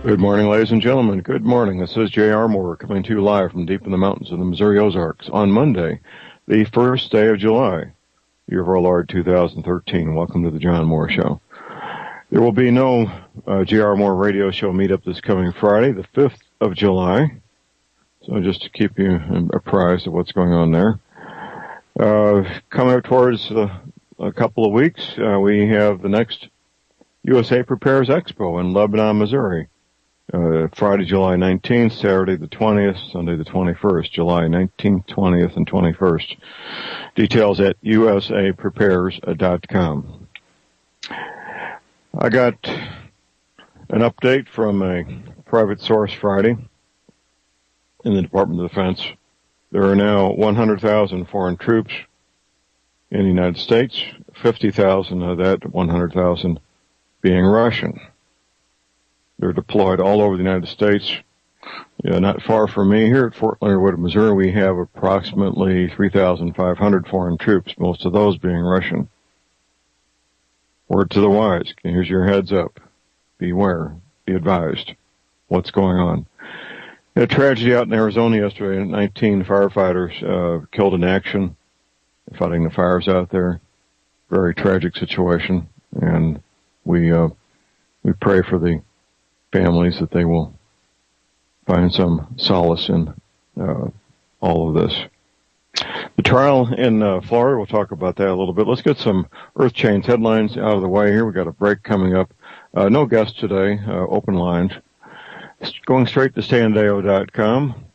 Good morning, ladies and gentlemen. Good morning. This is J.R. Moore coming to you live from deep in the mountains of the Missouri Ozarks on Monday, the first day of July, year of our Lord 2013. Welcome to the John Moore Show. There will be no J.R. Moore radio show meetup this coming Friday, the 5th of July. So just to keep you apprised of what's going on there. Coming up towards a couple of weeks, we have the next USA Prepares Expo in Lebanon, Missouri. Friday, July 19th, Saturday the 20th, Sunday the 21st, July 19th, 20th, and 21st. Details at usaprepares.com. I got an update from a private source Friday in the Department of Defense. There are now 100,000 foreign troops in the United States, 50,000 of that, 100,000 being Russian. They're deployed all over the United States. Not far from me here at Fort Leonard Wood, Missouri, we have approximately 3,500 foreign troops, most of those being Russian. Word to the wise. Here's your heads up. Beware. Be advised. What's going on? A tragedy out in Arizona yesterday. 19 firefighters killed in action fighting the fires out there. Very tragic situation. And we pray for the families that they will find some solace in all of this. The trial in Florida, we'll talk about that a little bit. Let's get some Earth Change headlines out of the way here. We've got a break coming up. No guests today, open lines. Going straight to standeo.com.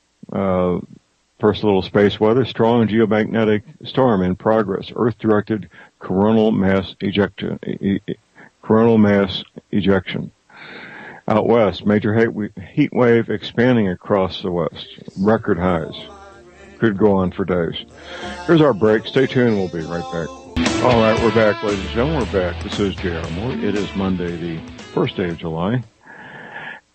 First, a little space weather. Strong geomagnetic storm in progress. Earth-directed coronal mass ejection. Out west, major heat wave expanding across the west. Record highs. Could go on for days. Here's our break. Stay tuned. We'll be right back. All right, we're back, ladies and gentlemen. We're back. This is J.R. Moore. It is Monday, the first day of July.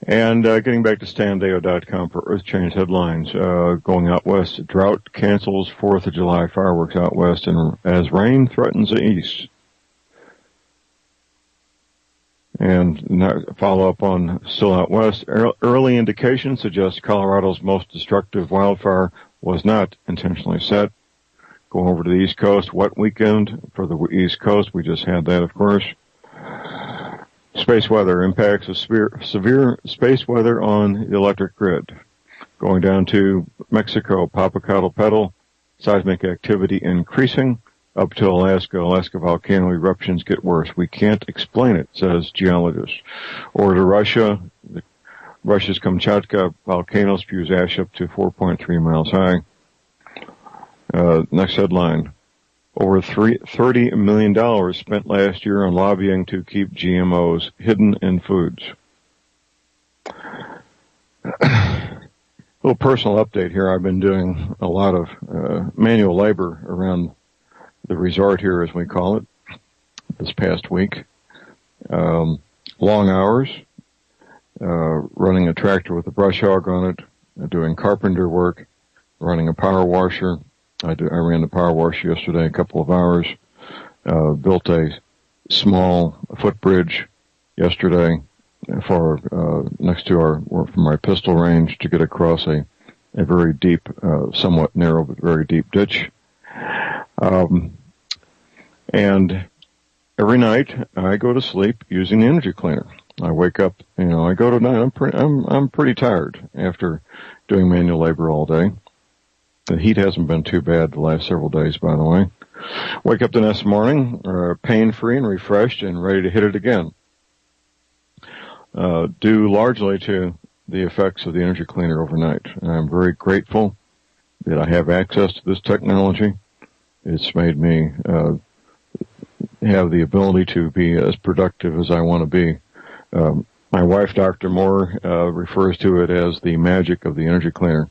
And getting back to standeo.com for Earth Change headlines. Going out west, drought cancels 4th of July fireworks out west and as rain threatens the east. And follow up on still out west. Early indications suggest Colorado's most destructive wildfire was not intentionally set. Go over to the East Coast. Wet weekend for the East Coast. We just had that, of course. Space weather. Impacts of severe space weather on the electric grid. Going down to Mexico. Popocatépetl. Seismic activity increasing. Up to Alaska. Alaska volcano eruptions get worse. We can't explain it, says geologists. Or to Russia. Russia's Kamchatka volcano spews ash up to 4.3 miles high. Next headline. Over $30 million spent last year on lobbying to keep GMOs hidden in foods. A little personal update here. I've been doing a lot of manual labor around the resort here, as we call it, this past week. Long hours, running a tractor with a brush hog on it, doing carpenter work, running a power washer. I ran the power washer yesterday, a couple of hours. Built a small footbridge yesterday for next to from our pistol range to get across a very deep, somewhat narrow but very deep ditch. And every night I go to sleep using the energy cleaner. I wake up, I go to night. I'm pretty tired after doing manual labor all day. The heat hasn't been too bad the last several days, by the way. Wake up the next morning, pain-free and refreshed and ready to hit it again. Due largely to the effects of the energy cleaner overnight. And I'm very grateful that I have access to this technology. It's made me have the ability to be as productive as I want to be. My wife, Dr. Moore, refers to it as the magic of the energy cleaner.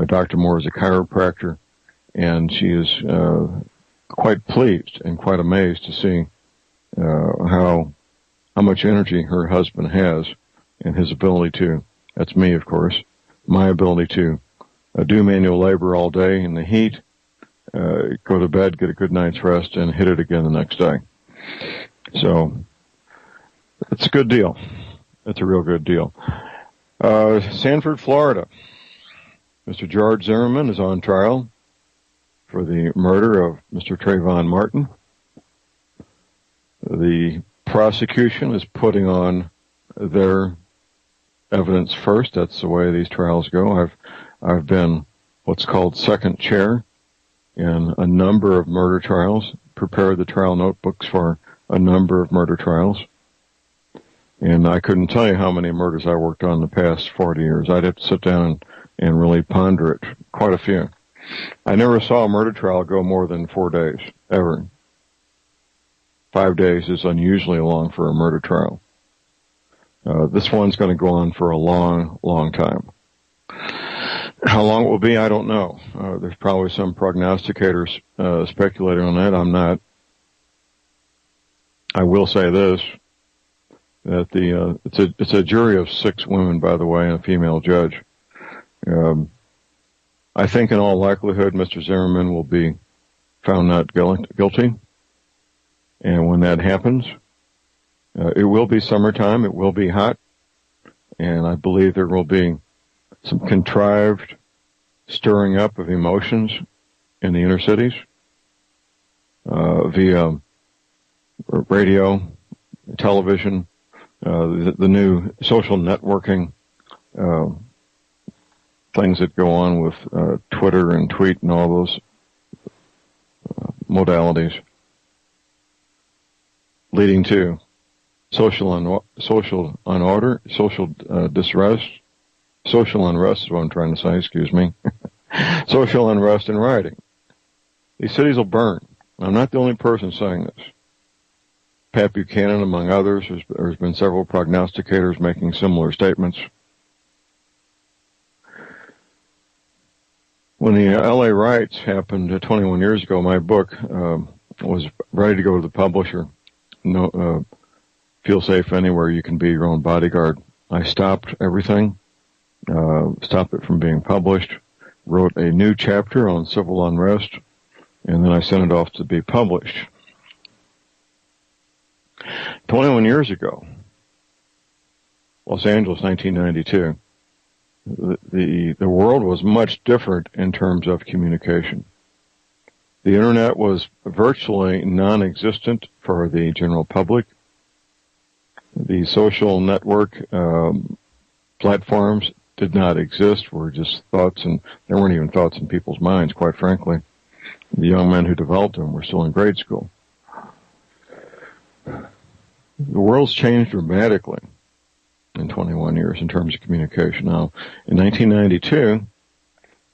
Dr. Moore is a chiropractor, and she is quite pleased and quite amazed to see how much energy her husband has and his ability to, that's me, of course, my ability to do manual labor all day in the heat, go to bed, get a good night's rest, and hit it again the next day. So it's a good deal. It's a real good deal. Sanford, Florida. Mr. George Zimmerman is on trial for the murder of Mr. Trayvon Martin. The prosecution is putting on their evidence first. That's the way these trials go. I've been what's called second chair in a number of murder trials, prepared the trial notebooks for a number of murder trials. And I couldn't tell you how many murders I worked on in the past 40 years. I'd have to sit down and really ponder it. Quite a few. I never saw a murder trial go more than 4 days, ever. 5 days is unusually long for a murder trial. This one's going to go on for a long, long time. How long it will be, I don't know. There's probably some prognosticators speculating on that. I'm not. I will say this, that it's a jury of 6 women, by the way, and a female judge. I think in all likelihood Mr. Zimmerman will be found not guilty. And when that happens, it will be summertime, it will be hot, and I believe there will be some contrived stirring up of emotions in the inner cities via radio, television, the new social networking things that go on with Twitter and tweet and all those modalities, leading to social unrest is what I'm trying to say, excuse me. Social unrest and rioting. These cities will burn. I'm not the only person saying this. Pat Buchanan, among others, there's been several prognosticators making similar statements. When the LA riots happened 21 years ago, my book was ready to go to the publisher. No, feel safe anywhere, you can be your own bodyguard. I stopped everything, stopped it from being published, wrote a new chapter on civil unrest, and then I sent it off to be published. 21 years ago, Los Angeles, 1992, the world was much different in terms of communication. The internet was virtually non-existent for the general public. The social network platforms did not exist, were just thoughts, and there weren't even thoughts in people's minds, quite frankly. The young men who developed them were still in grade school. The world's changed dramatically in 21 years in terms of communication. Now, in 1992,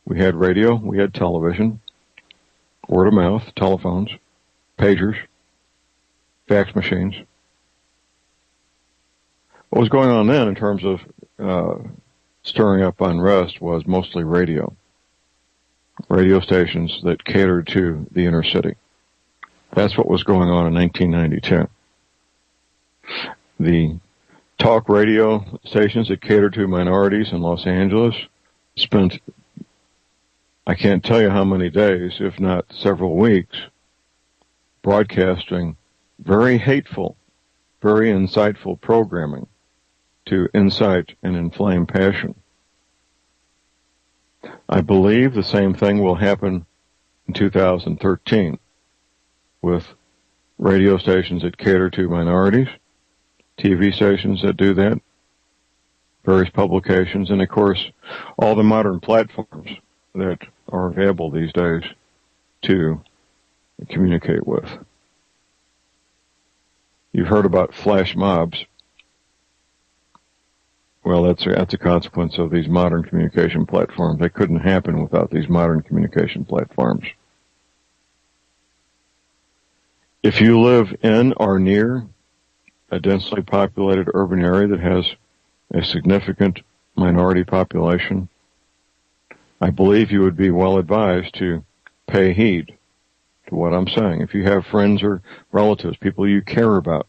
we had radio, we had television, word of mouth, telephones, pagers, fax machines. What was going on then in terms of stirring up unrest was mostly radio. Radio stations that catered to the inner city. That's what was going on in 1992. The talk radio stations that catered to minorities in Los Angeles spent, I can't tell you how many days, if not several weeks, broadcasting very hateful, very insightful programming to incite and inflame passion. I believe the same thing will happen in 2013 with radio stations that cater to minorities, TV stations that do that, various publications, and of course all the modern platforms that are available these days to communicate with. You've heard about flash mobs. Well, that's a consequence of these modern communication platforms. They couldn't happen without these modern communication platforms. If you live in or near a densely populated urban area that has a significant minority population, I believe you would be well advised to pay heed to what I'm saying. If you have friends or relatives, people you care about,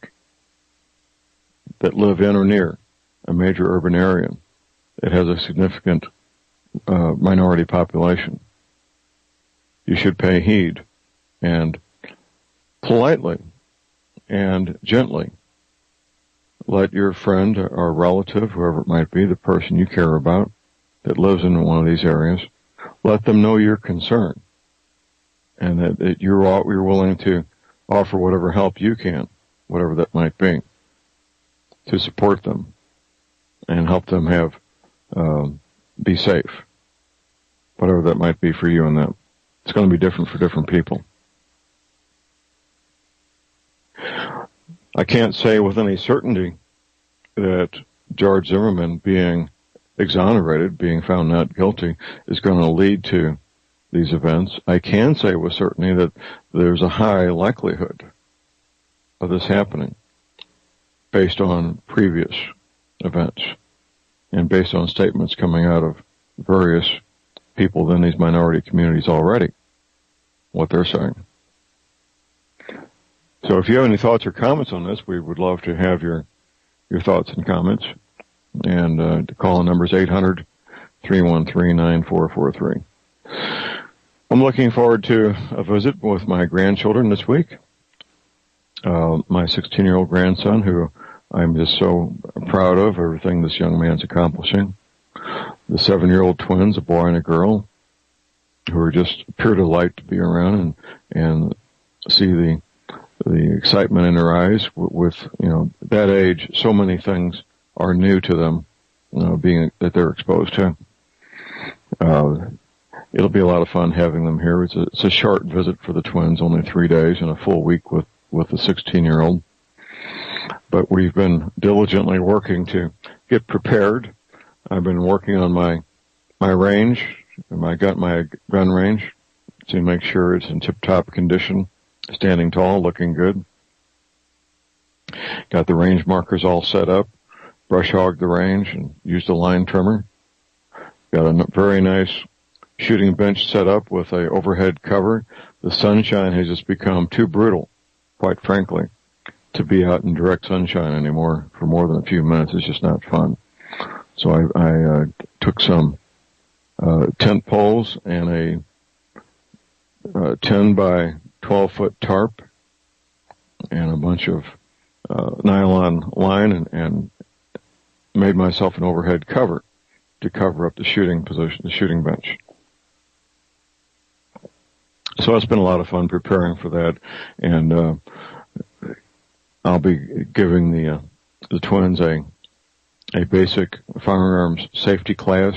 that live in or near a major urban area that has a significant minority population, you should pay heed and politely and gently let your friend or relative, whoever it might be, the person you care about that lives in one of these areas, let them know your concern and that you're willing to offer whatever help you can, whatever that might be, to support them and help them have be safe, whatever that might be for you and them. It's going to be different for different people. I can't say with any certainty that George Zimmerman being exonerated, being found not guilty, is going to lead to these events. I can say with certainty that there's a high likelihood of this happening based on previous events and based on statements coming out of various people in these minority communities already, what they're saying. So if you have any thoughts or comments on this, we would love to have your thoughts and comments. And the call number is 800-313-9443. I'm looking forward to a visit with my grandchildren this week. My 16-year-old grandson, who I'm just so proud of, everything this young man's accomplishing. The 7-year-old twins, a boy and a girl, who are just pure delight to be around and see the excitement in their eyes with, that age. So many things are new to them, being that they're exposed to. It'll be a lot of fun having them here. It's a short visit for the twins, only 3 days and a full week with the 16-year-old. But we've been diligently working to get prepared. I've been working on my range, my gun range, to make sure it's in tip-top condition, standing tall, looking good. Got the range markers all set up, brush hogged the range and used a line trimmer. Got a very nice shooting bench set up with a overhead cover. The sunshine has just become too brutal, quite frankly, to be out in direct sunshine anymore for more than a few minutes. It's just not fun. So I took some tent poles and a 10 by 12 foot tarp and a bunch of nylon line and made myself an overhead cover to cover up the shooting position, the shooting bench. So it's been a lot of fun preparing for that, and I'll be giving the twins a basic firearms safety class,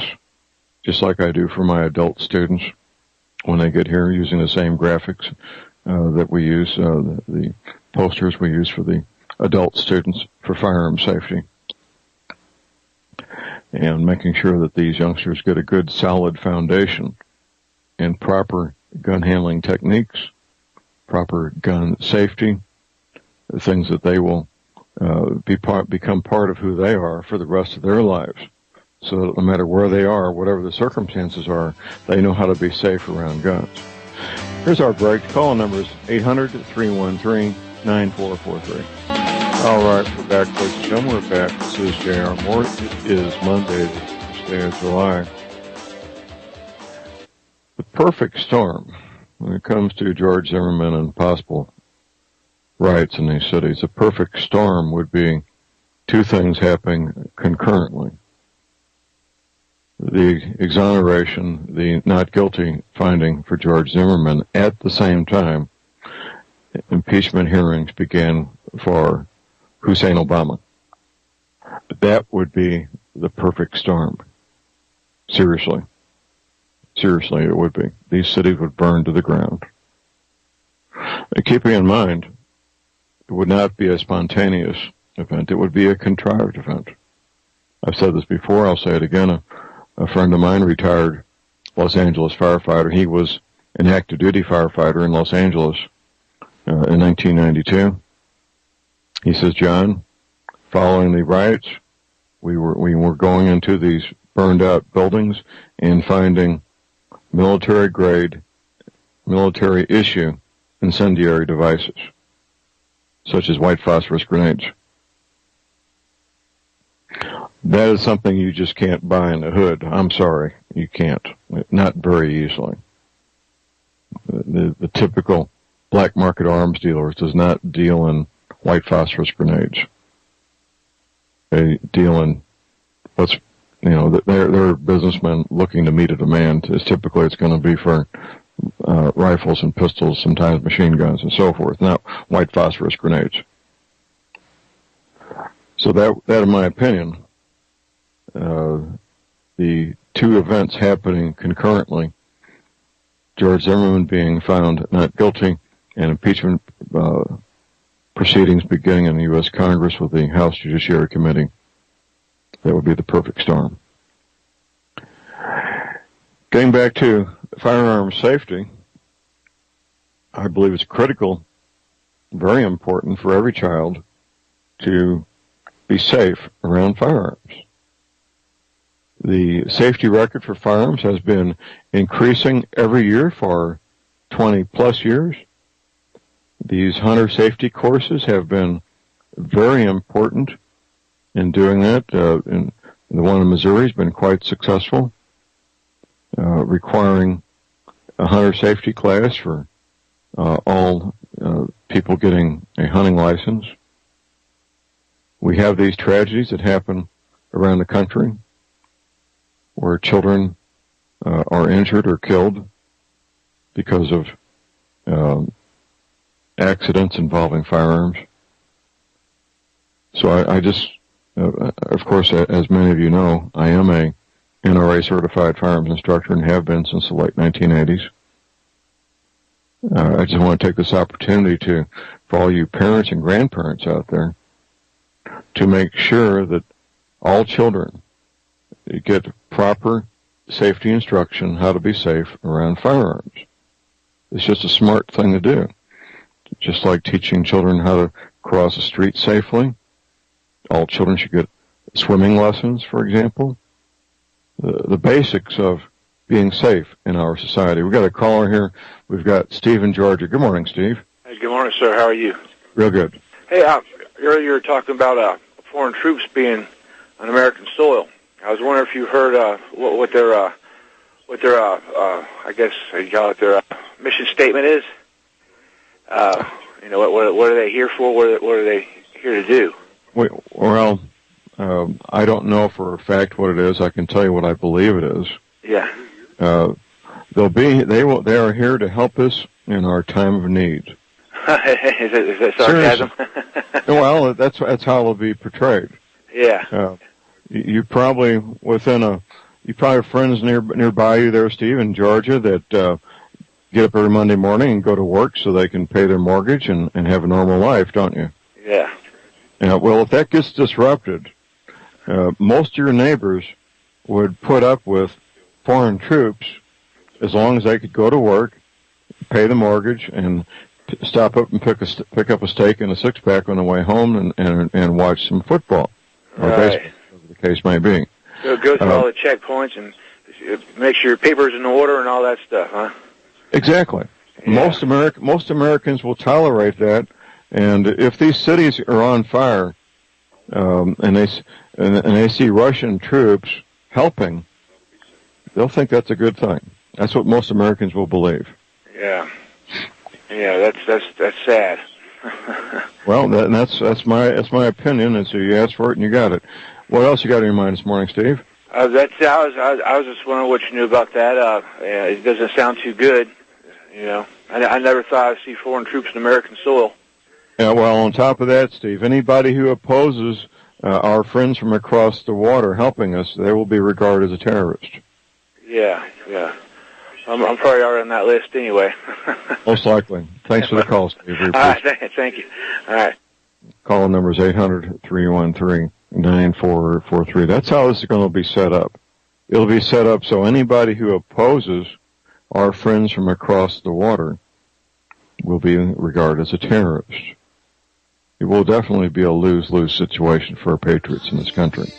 just like I do for my adult students when they get here, using the same graphics that we use, the posters we use for the adult students for firearm safety, and making sure that these youngsters get a good solid foundation in proper gun handling techniques, proper gun safety, things that they will become part of who they are for the rest of their lives. So that no matter where they are, whatever the circumstances are, they know how to be safe around guns. Here's our break. The call number is 800-313-9443. All right, we're back, ladies and gentlemen. We're back. This is J.R. Moore. It is Monday, the first day of July. The perfect storm when it comes to George Zimmerman and possible riots in these cities. A perfect storm would be two things happening concurrently. The exoneration, the not guilty finding for George Zimmerman. At the same time, impeachment hearings began for Hussein Obama. That would be the perfect storm. Seriously. Seriously, it would be. These cities would burn to the ground. Keeping in mind, it would not be a spontaneous event. It would be a contrived event. I've said this before. I'll say it again. A friend of mine, retired Los Angeles firefighter. He was an active duty firefighter in Los Angeles in 1992. He says, John, following the riots, we were going into these burned out buildings and finding military grade, military issue incendiary devices, such as white phosphorus grenades. That is something you just can't buy in the hood. I'm sorry, you can't. Not very easily. The typical black market arms dealers does not deal in white phosphorus grenades. a deal in what's, they're businessmen looking to meet a demand. Typically it's going to be for rifles and pistols, sometimes machine guns and so forth, not white phosphorus grenades. So that in my opinion, the two events happening concurrently, George Zimmerman being found not guilty and impeachment proceedings beginning in the U.S. Congress with the House Judiciary Committee, that would be the perfect storm. Getting back to firearm safety, I believe it's critical, very important for every child to be safe around firearms. The safety record for firearms has been increasing every year for 20 plus years. These hunter safety courses have been very important in doing that. And the one in Missouri has been quite successful, requiring a hunter safety class for all people getting a hunting license. We have these tragedies that happen around the country where children are injured or killed because of accidents involving firearms. So I just, of course, as many of you know, I am a NRA certified firearms instructor and have been since the late 1980s. I just want to take this opportunity for all you parents and grandparents out there, to make sure that all children get proper safety instruction, how to be safe around firearms. It's just a smart thing to do. Just like teaching children how to cross a street safely. All children should get swimming lessons, for example. The basics of being safe in our society. We've got a caller here. We've got Steve in Georgia. Good morning, Steve. Hey, good morning, sir. How are you? Real good. Hey, earlier you were talking about foreign troops being on American soil. I was wondering if you heard what their I guess you call it their mission statement is. What are they here for? What are they here to do? Well, I don't know for a fact what it is. I can tell you what I believe it is. Yeah. They are here to help us in our time of need. Is that sarcasm? Well, that's how it'll be portrayed. Yeah. You probably have friends nearby you there, Steve, in Georgia that get up every Monday morning and go to work so they can pay their mortgage and have a normal life, don't you? Yeah. Well, if that gets disrupted, most of your neighbors would put up with foreign troops as long as they could go to work, pay the mortgage, and stop up and pick up a steak and a six-pack on the way home and watch some football. Or baseball, whatever the case may be. So go through all the checkpoints and make sure your paper's in order and all that stuff, huh? Exactly. Yeah. Most Americans will tolerate that, and if these cities are on fire, and they see Russian troops helping, they'll think that's a good thing. That's what most Americans will believe. Yeah. Yeah, that's sad. Well, that's my opinion, and so you asked for it and you got it. What else you got in your mind this morning, Steve? I was just wondering what you knew about that. It doesn't sound too good. I never thought I'd see foreign troops in American soil. Yeah, well, on top of that, Steve, anybody who opposes our friends from across the water helping us, they will be regarded as a terrorist. Yeah. I'm probably already on that list anyway. Most likely. Thanks for the call, Steve. All right, thank you. All right. Call number is 800-313-9443. That's how this is going to be set up. It'll be set up so anybody who opposes our friends from across the water will be regarded as a terrorist. It will definitely be a lose-lose situation for our patriots in this country.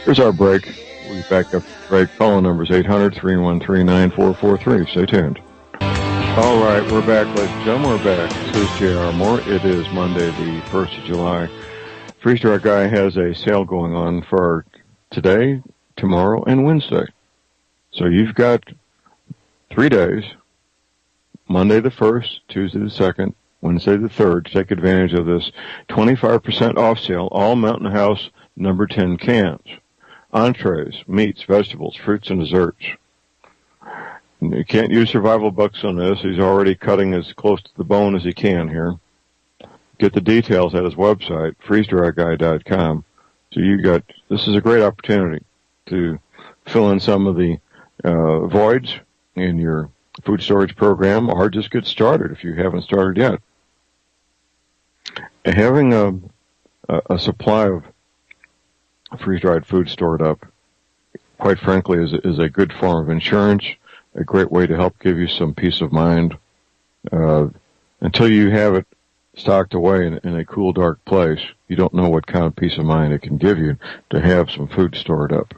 Here's our break. We'll be back up break. Call number is 800-313-9443. Stay tuned. All right, we're back, ladies and gentlemen. We're back. This is J.R. Moore. It is Monday, the 1st of July. Freestar Guy has a sale going on for today, tomorrow, and Wednesday. So you've got 3 days, Monday the 1st, Tuesday the 2nd, Wednesday the 3rd, to take advantage of this 25% off sale, all Mountain House number 10 cans. Entrees, meats, vegetables, fruits, and desserts. You can't use survival bucks on this. He's already cutting as close to the bone as he can here. Get the details at his website, freezedryguy.com. So this is a great opportunity to fill in some of the voids in your food storage program, or just get started if you haven't started yet. Having a supply of freeze-dried food stored up, quite frankly, is a good form of insurance, a great way to help give you some peace of mind. Until you have it stocked away in a cool, dark place, you don't know what kind of peace of mind it can give you to have some food stored up.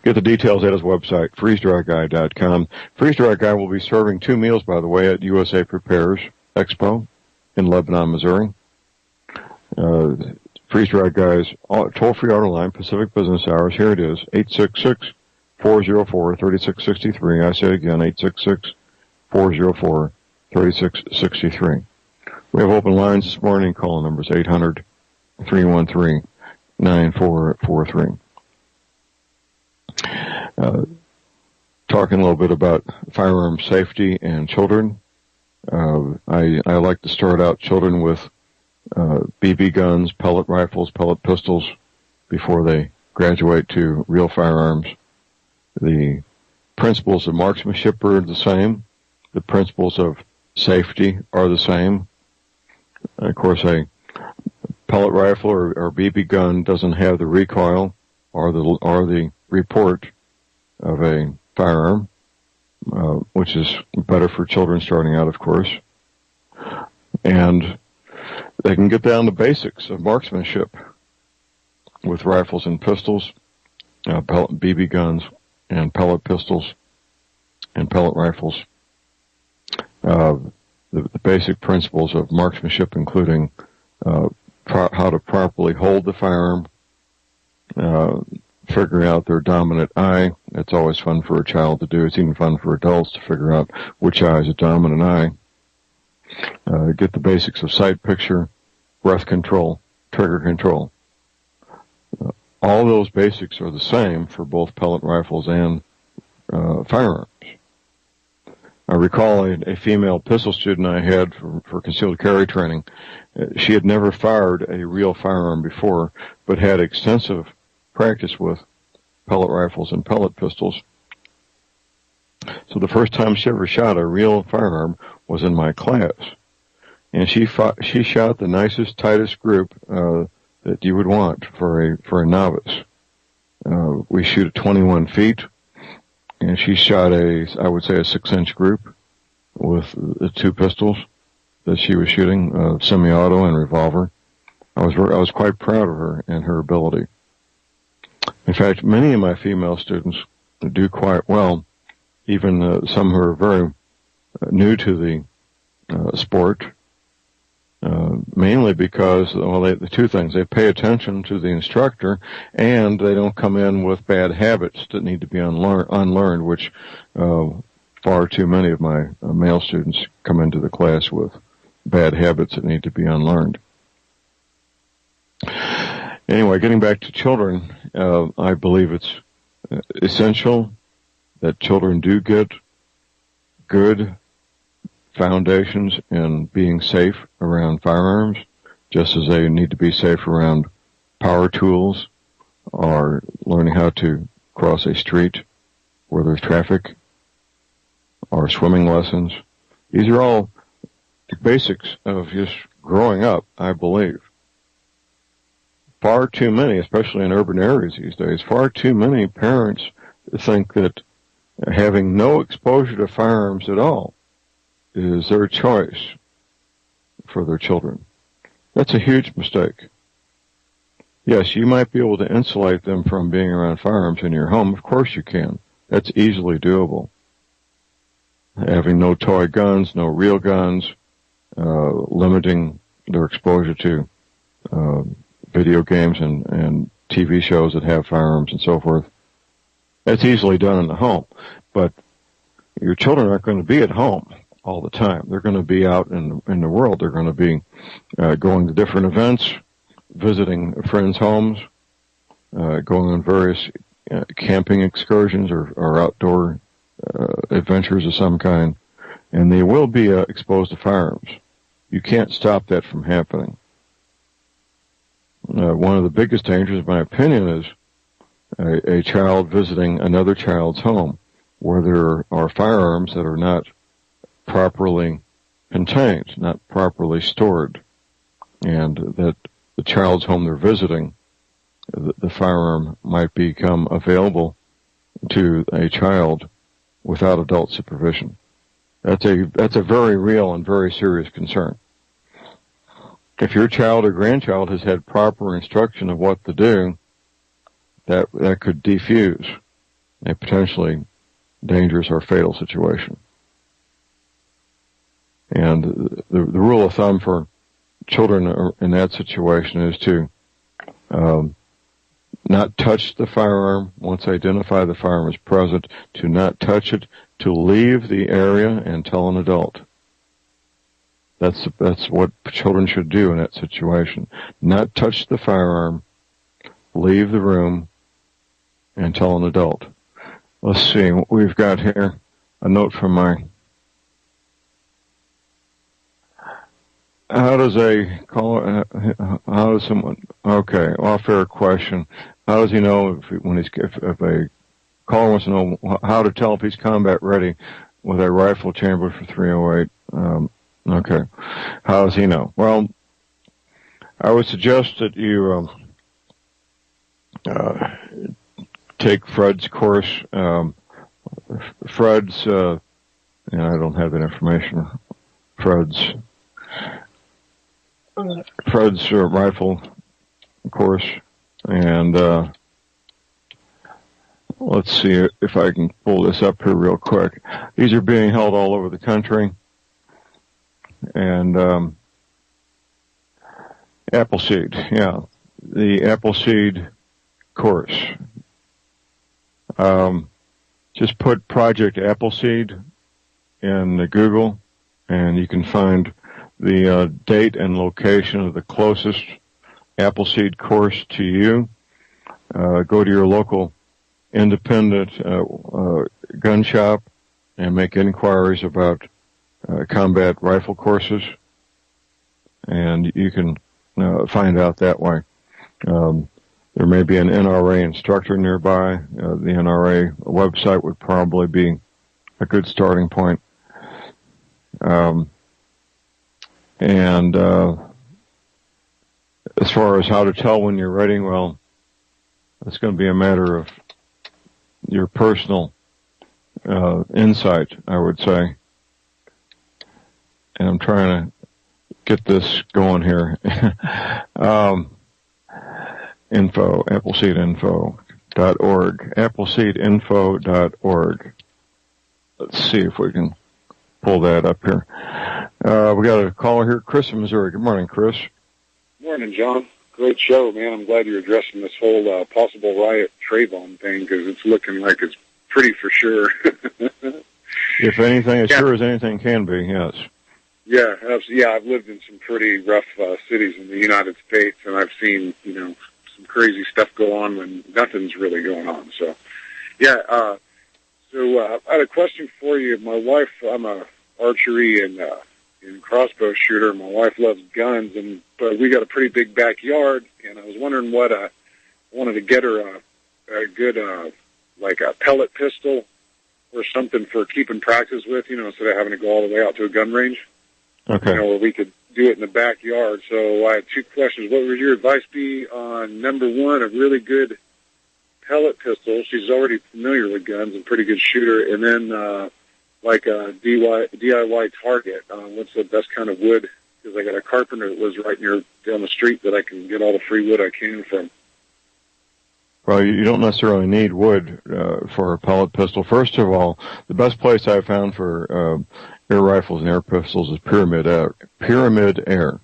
Get the details at his website, freezedryguy.com. Freeze Dry Guy will be serving 2 meals, by the way, at USA Prepares Expo in Lebanon, Missouri. Freeze Dry Guy's toll-free order line, Pacific Business Hours. Here it is, 866-404-3663. I say it again, 866-404-3663. We have open lines this morning. Call numbers 800-313-9443. Talking a little bit about firearm safety and children. I like to start out children with BB guns, pellet rifles, pellet pistols before they graduate to real firearms. The principles of marksmanship are the same. The principles of safety are the same. Of course, a pellet rifle or BB gun doesn't have the recoil or the report of a firearm, which is better for children starting out, of course. And they can get down to basics of marksmanship with rifles and pistols, BB guns, and pellet pistols and pellet rifles. The basic principles of marksmanship, including how to properly hold the firearm, figuring out their dominant eye. It's always fun for a child to do. It's even fun for adults to figure out which eye is a dominant eye. Get the basics of sight picture, breath control, trigger control. All those basics are the same for both pellet rifles and firearms. I recall a female pistol student I had for concealed carry training. She had never fired a real firearm before, but had extensive practice with pellet rifles and pellet pistols. So the first time she ever shot a real firearm was in my class. And she shot the nicest, tightest group that you would want for a novice. We shoot at 21 feet. And she shot I would say a 6-inch group with the 2 pistols that she was shooting, semi-auto and revolver. I was quite proud of her and her ability. In fact, many of my female students do quite well, even some who are very new to the sport, mainly because, the 2 things. They pay attention to the instructor, and they don't come in with bad habits that need to be unlearned, which far too many of my male students come into the class with bad habits that need to be unlearned. Anyway, getting back to children, I believe it's essential that children do get good foundations in being safe around firearms, just as they need to be safe around power tools or learning how to cross a street where there's traffic or swimming lessons. These are all the basics of just growing up, I believe. Far too many, especially in urban areas these days, far too many parents think that having no exposure to firearms at all is their choice for their children. That's a huge mistake. Yes, you might be able to insulate them from being around firearms in your home. Of course you can. That's easily doable. Having no toy guns, no real guns, limiting their exposure to video games and TV shows that have firearms and so forth. That's easily done in the home. But your children aren't going to be at home all the time. They're going to be out in the world. They're going to be going to different events, visiting friends' homes, going on various camping excursions or outdoor adventures of some kind, and they will be exposed to firearms. You can't stop that from happening. One of the biggest dangers, in my opinion, is a child visiting another child's home where there are firearms that are not properly contained, not properly stored, and that the child's home they're visiting, the firearm might become available to a child without adult supervision. That's a very real and very serious concern. If your child or grandchild has had proper instruction of what to do, that could defuse a potentially dangerous or fatal situation. And the rule of thumb for children in that situation is to not touch the firearm once identify the firearm is present, to not touch it, to leave the area and tell an adult. That's what children should do in that situation. Not touch the firearm, leave the room, and tell an adult. Let's see what we've got here. A note from my... How does someone... Okay, off-air question. How does he know if a caller wants to know how to tell if he's combat ready with a rifle chambered for .308? Okay. How does he know? Well, I would suggest that you take Fred's course. Fred's, and I don't have that information. Fred's rifle course, and let's see if I can pull this up here real quick. These are being held all over the country. And Appleseed, yeah, the Appleseed course. Just put Project Appleseed in Google, and you can find the date and location of the closest Appleseed course to you. Go to your local independent gun shop and make inquiries about combat rifle courses, and you can find out that way. There may be an NRA instructor nearby. The NRA website would probably be a good starting point. And as far as how to tell when you're ready, well, it's going to be a matter of your personal insight, I would say. And I'm trying to get this going here. Appleseedinfo.org. Appleseedinfo.org. Let's see if we can pull that up here. We got a caller here, Chris in Missouri. Good morning, Chris. Morning, John. Great show, man. I'm glad you're addressing this whole possible riot Trayvon thing, because it's looking like it's pretty for sure. If anything, as sure as anything can be, yes. Yeah, absolutely. Yeah, I've lived in some pretty rough cities in the United States, and I've seen, some crazy stuff go on when nothing's really going on. So, yeah. I had a question for you. My wife, I'm a archery and crossbow shooter. My wife loves guns, but we got a pretty big backyard, and I was wondering what I wanted to get her a good like a pellet pistol or something for keeping practice with, instead of having to go all the way out to a gun range. Okay. Where we could do it in the backyard. So I had two questions. What would your advice be on, number one, a really good pellet pistol? She's already familiar with guns and pretty good shooter. And then like a DIY target. What's the best kind of wood? Because I got a carpenter that lives right down the street that I can get all the free wood I can from. Well, you don't necessarily need wood for a pellet pistol. First of all, the best place I've found for air rifles and air pistols is Pyramid Air. Pyramid Air.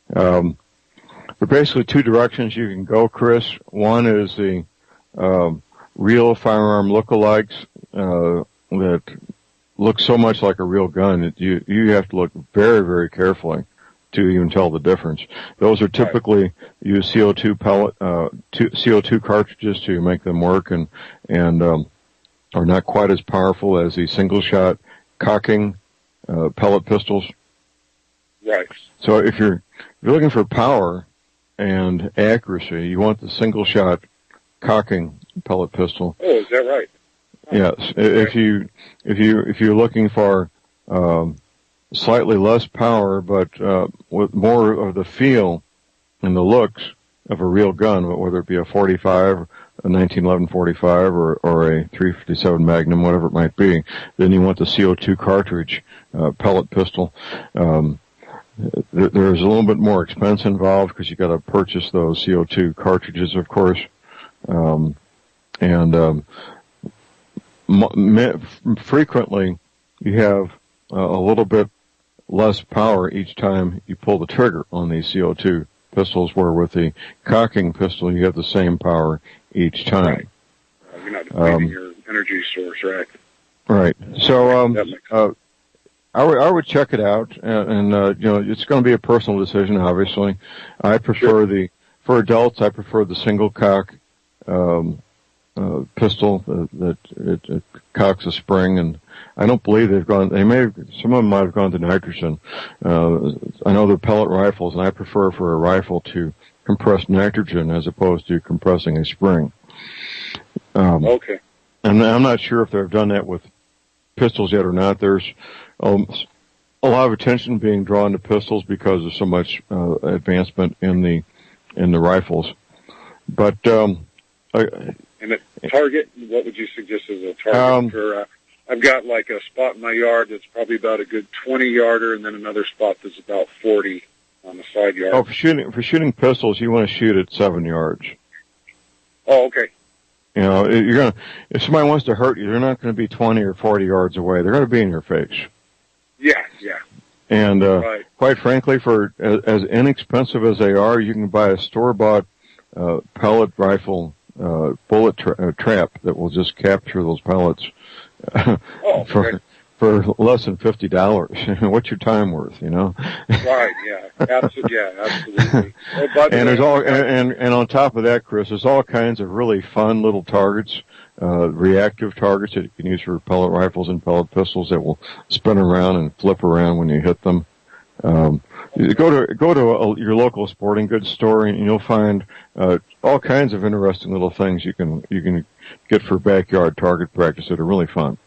There are basically two directions you can go, Chris. One is the real firearm lookalikes that looks so much like a real gun that you have to look very, very carefully to even tell the difference. Those are typically use CO2 CO2 cartridges to make them work, and are not quite as powerful as the single shot cocking pellet pistols. Right. So if you're looking for power and accuracy, you want the single shot cocking pellet pistol. Oh, is that right? Yes. Okay. If you're looking for slightly less power, but with more of the feel and the looks of a real gun, whether it be a 45, a 1911 45, or a 357 Magnum, whatever it might be, then you want the CO2 cartridge pellet pistol. There's a little bit more expense involved because you got to purchase those CO2 cartridges, of course, frequently you have a little bit less power each time you pull the trigger on these CO2 pistols, where with the cocking pistol you have the same power each time. Right. You're not depleting your energy source, right? Right. So I would check it out, and it's going to be a personal decision. Obviously, I prefer for adults. I prefer the single cock pistol that it cocks a spring, and I don't believe some of them might have gone to nitrogen. I know they're pellet rifles, and I prefer for a rifle to compress nitrogen as opposed to compressing a spring. Okay. And I'm not sure if they've done that with pistols yet or not. There's a lot of attention being drawn to pistols because of so much advancement in the rifles. But and a target, what would you suggest as a target for? I've got like a spot in my yard that's probably about a good 20-yarder, and then another spot that's about 40 on the side yard. Oh, for shooting pistols, you want to shoot at 7 yards. Oh, okay. You know, if somebody wants to hurt you, they're not going to be 20 or 40 yards away. They're going to be in your face. Yeah. And right. Quite frankly, for as inexpensive as they are, you can buy a store-bought pellet rifle bullet trap that will just capture those pellets for less than $50. What's your time worth? You know? Right. Yeah. Absolutely. And there's and on top of that, Chris, there's all kinds of really fun little targets, reactive targets that you can use for pellet rifles and pellet pistols that will spin around and flip around when you hit them. Go to your local sporting goods store, and you'll find all kinds of interesting little things you can get for backyard target practice that are really fun.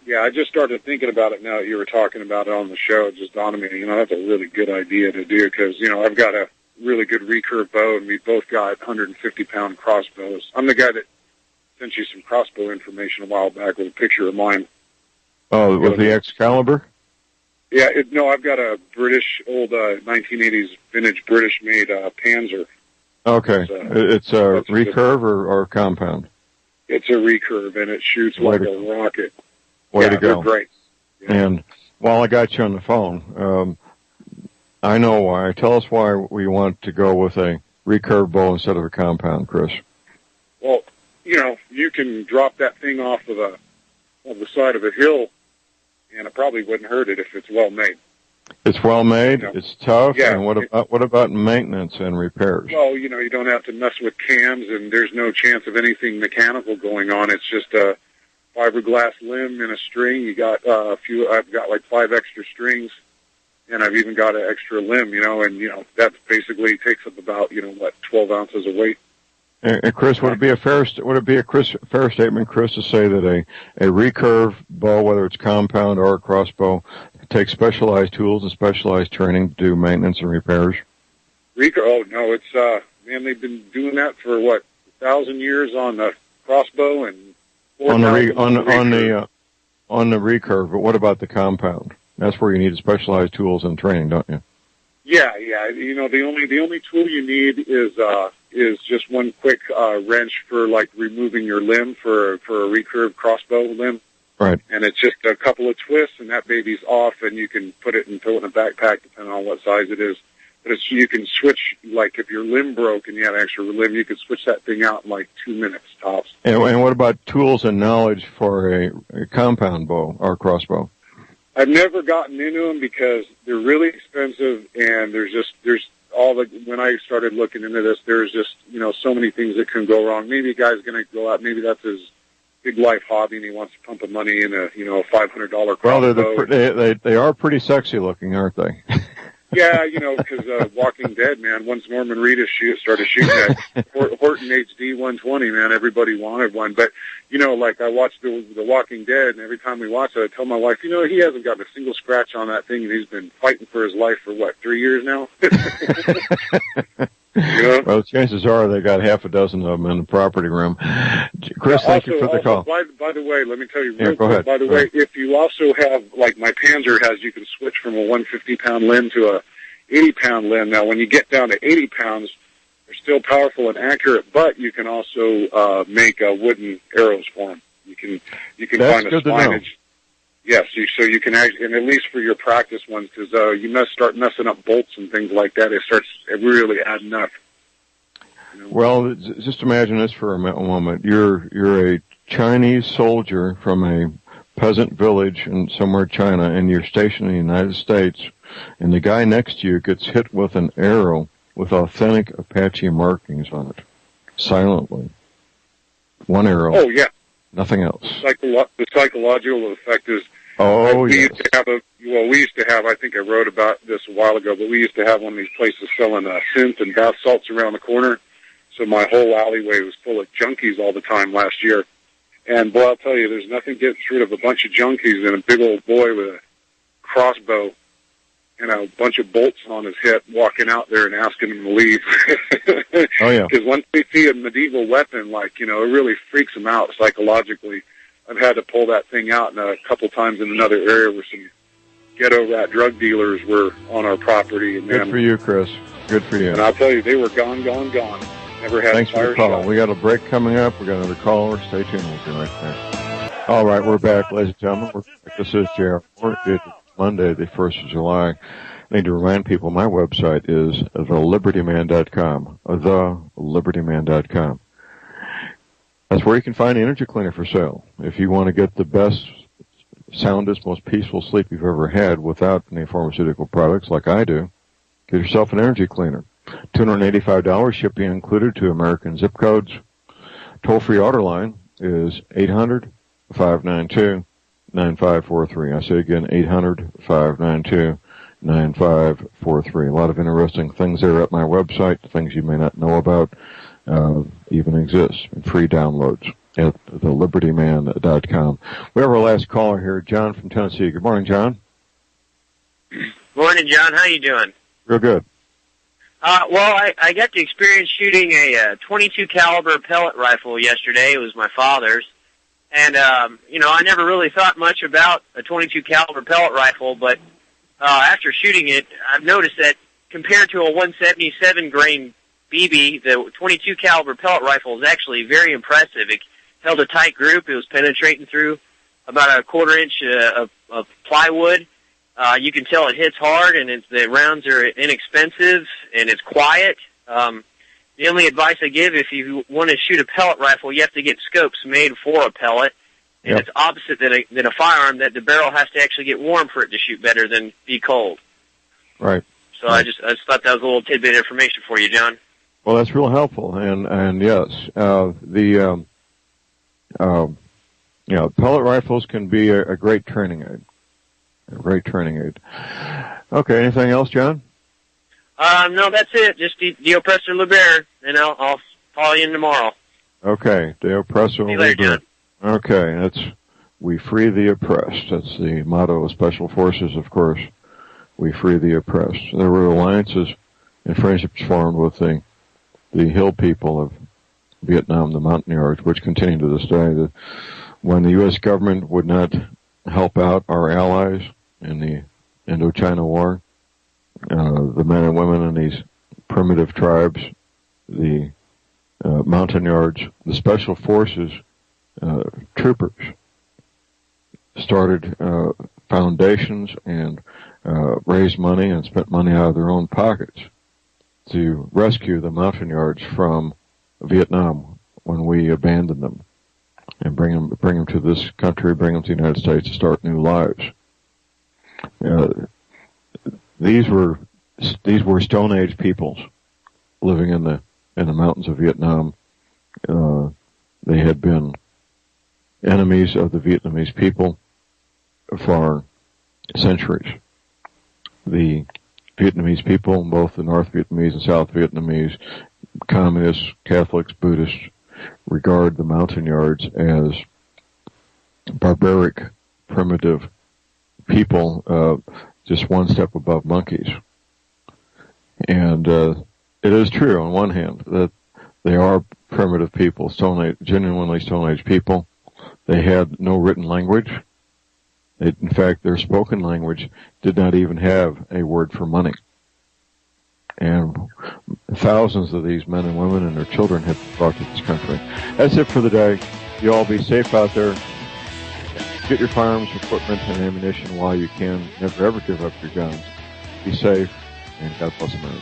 Yeah, I just started thinking about it now that you were talking about it on the show. It just dawned on me, that's a really good idea to do because, I've got a really good recurve bow, and we both got 150-pound crossbows. I'm the guy that sent you some crossbow information a while back with a picture of mine. Oh, with the Excalibur? Yeah, I've got a British, old 1980s vintage British-made Panzer. Okay. It's a recurve or compound? It's a recurve, and it shoots like a rocket. Way to go. They're great. Yeah. And while I got you on the phone, I know why. Tell us why we want to go with a recurve bow instead of a compound, Chris. Well, you can drop that thing off of the side of a hill, and it probably wouldn't hurt it if it's well made. It's well made. It's tough. Yeah. And what about maintenance and repairs? Well, you don't have to mess with cams, and there's no chance of anything mechanical going on. It's just a fiberglass limb and a string. You got I've got like 5 extra strings, and I've even got an extra limb, and that basically takes up about 12 ounces of weight. And Chris, would it be a fair statement, Chris, to say that a recurve bow, whether it's compound or a crossbow, takes specialized tools and specialized training to do maintenance and repairs? Oh no, it's they've been doing that for 1,000 years on the crossbow and on the recurve. But what about the compound? That's where you need specialized tools and training, don't you? Yeah. The only tool you need is just one quick wrench for removing your limb for a recurve crossbow limb. Right. And it's just a couple of twists, and that baby's off, and you can put it and throw it in a backpack, depending on what size it is. But you can switch, like if your limb broke and you had an extra limb, you could switch that thing out in like 2 minutes tops. And what about tools and knowledge for a compound bow or crossbow? I've never gotten into them because they're really expensive, and when I started looking into this, there's just, so many things that can go wrong. Maybe a guy's going to go out, maybe that's his big life hobby, and he wants to pump the money in a $500 crossbow. Well, they are pretty sexy looking, aren't they? Yeah, because Walking Dead, man, once Norman Reedus started shooting that Horton HD 120, man, everybody wanted one. But, like I watched the Walking Dead, and every time we watch it, I tell my wife, he hasn't gotten a single scratch on that thing, and he's been fighting for his life for, 3 years now? Well, chances are they got half a dozen of them in the property room. Chris, thank you for the call. By the way, let me tell you real quick. By the way, if you also have, like my Panzer has, you can switch from a 150-pound limb to a 80-pound limb. Now, when you get down to 80 pounds, they're still powerful and accurate, but you can also make wooden arrows for them. You can That's find a good spinach. To know. Yes, so you can actually, and at least for your practice ones, because you start messing up bolts and things like that, it starts really adding up. Well, just imagine this for a moment. You're a Chinese soldier from a peasant village in somewhere China, and you're stationed in the United States, and the guy next to you gets hit with an arrow with authentic Apache markings on it, silently. One arrow. Oh, yeah. Nothing else. The psychological effect is, we used to have, I think I wrote about this a while ago, but we used to have one of these places selling synth and bath salts around the corner. So my whole alleyway was full of junkies all the time last year. And boy, I'll tell you, there's nothing getting rid of a bunch of junkies than a big old boy with a crossbow and a bunch of bolts on his hip walking out there and asking him to leave. Oh, yeah. Because once they see a medieval weapon, it really freaks them out psychologically. I've had to pull that thing out a couple times in another area where some ghetto rat drug dealers were on our property. And good for you, Chris. Good for you. And I'll tell you, they were gone. Never had Thanks a fire for the call. shot. We got a break coming up. We got another caller. Stay tuned. We'll be right back. All right, we're back, ladies and gentlemen. This is J.R. It's Monday, the 1st of July. I need to remind people my website is thelibertyman.com. Thelibertyman.com. That's where you can find an energy cleaner for sale. If you want to get the best, soundest, most peaceful sleep you've ever had without any pharmaceutical products like I do, get yourself an energy cleaner. $285 shipping included to American zip codes. Toll-free order line is 800-592-9543. I say again, 800-592-9543. A lot of interesting things there at my website, things you may not know about, even exist in free downloads at thelibertyman.com. We have our last caller here, John from Tennessee. Good morning, John. Morning, John. How you doing? Real good. Well, I got to experience shooting a 22 caliber pellet rifle yesterday. It was my father's. And, I never really thought much about a 22 caliber pellet rifle, but after shooting it, I've noticed that compared to a 177 grain BB, the 22 caliber pellet rifle is actually very impressive. It held a tight group. It was penetrating through about a quarter-inch of plywood. You can tell it hits hard, and the rounds are inexpensive, and it's quiet. The only advice I give, if you want to shoot a pellet rifle, you have to get scopes made for a pellet, and It's opposite than a firearm, that the barrel has to actually get warm for it to shoot better than be cold. Right. So I just thought that was a little tidbit of information for you, John. Well, that's real helpful, and yes, pellet rifles can be a great training aid. A great training aid. Okay, anything else, John? No, that's it. Just Dio Presser Libera, and I'll call you in tomorrow. Okay, Dio Presser Libera. Okay, we free the oppressed. That's the motto of Special Forces, of course. We free the oppressed. There were alliances and friendships formed with the hill people of Vietnam, the Montagnards, which continue to this day. When the U.S. government would not help out our allies in the Indochina War, the men and women in these primitive tribes, the Montagnards, the Special Forces troopers started foundations and raised money and spent money out of their own pockets to rescue the Montagnards from Vietnam when we abandoned them and bring them to this country, bring them to the United States to start new lives. These were Stone Age peoples living in the mountains of Vietnam. They had been enemies of the Vietnamese people for centuries. The Vietnamese people, both the North Vietnamese and South Vietnamese, communists, Catholics, Buddhists, regard the Montagnards as barbaric, primitive people, just one step above monkeys. And it is true, on one hand, that they are primitive people, genuinely Stone Age people. They had no written language. In fact, their spoken language did not even have a word for money. And thousands of these men and women and their children have been brought to this country. That's it for the day. You all be safe out there. Get your firearms, equipment, and ammunition while you can. Never ever give up your guns. Be safe, and God bless America.